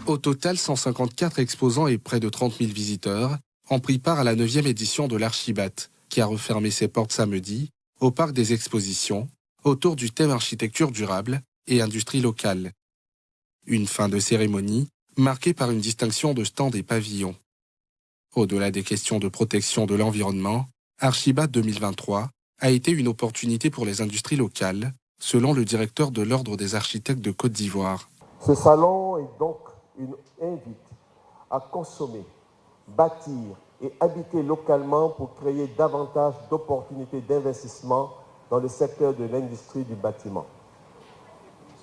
Au total, 154 exposants et près de 30 000 visiteurs ont pris part à la 9e édition de l'Archibat, qui a refermé ses portes samedi au parc des expositions autour du thème architecture durable et industrie locale. Une fin de cérémonie marquée par une distinction de stands et pavillons. Au-delà des questions de protection de l'environnement, Archibat 2023 a été une opportunité pour les industries locales, selon le directeur de l'Ordre des architectes de Côte d'Ivoire. Ce salon est donc une invite à consommer, bâtir et habiter localement pour créer davantage d'opportunités d'investissement dans le secteur de l'industrie du bâtiment.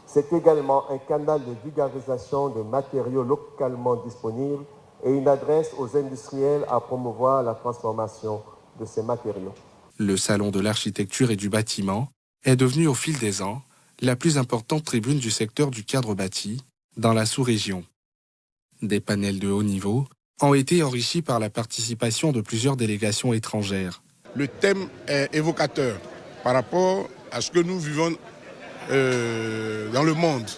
C'est également un canal de vulgarisation de matériaux localement disponibles et une adresse aux industriels à promouvoir la transformation de ces matériaux. Le Salon de l'architecture et du bâtiment est devenu au fil des ans la plus importante tribune du secteur du cadre bâti dans la sous-région. Des panels de haut niveau ont été enrichis par la participation de plusieurs délégations étrangères. Le thème est évocateur par rapport à ce que nous vivons dans le monde.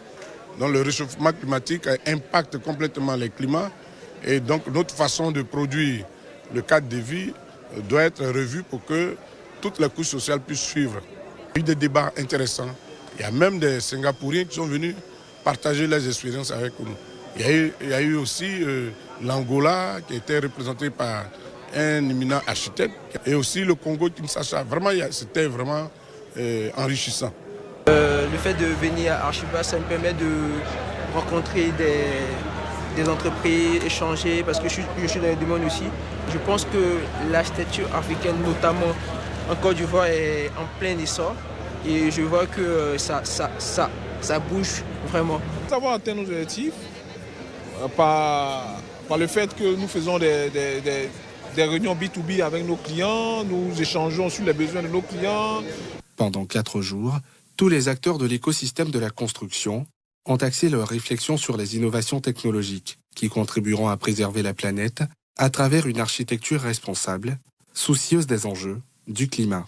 Donc le réchauffement climatique impacte complètement les climats et donc notre façon de produire le cadre de vie doit être revue pour que toutes les couches sociales puissent suivre. Il y a eu des débats intéressants. Il y a même des Singapouriens qui sont venus partager leurs expériences avec nous. Il y a eu aussi l'Angola qui était représenté par un éminent architecte et aussi le Congo-Kinshasa. Vraiment, c'était vraiment enrichissant. Le fait de venir à Archibat, ça me permet de rencontrer des entreprises, échanger, parce que je suis dans le domaine aussi. Je pense que l'architecture africaine, notamment en Côte d'Ivoire, est en plein essor. Et je vois que ça bouge vraiment. Nous avons atteint nos objectifs par le fait que nous faisons des réunions B2B avec nos clients, nous échangeons sur les besoins de nos clients. Pendant 4 jours, tous les acteurs de l'écosystème de la construction ont axé leur réflexion sur les innovations technologiques qui contribueront à préserver la planète à travers une architecture responsable, soucieuse des enjeux du climat.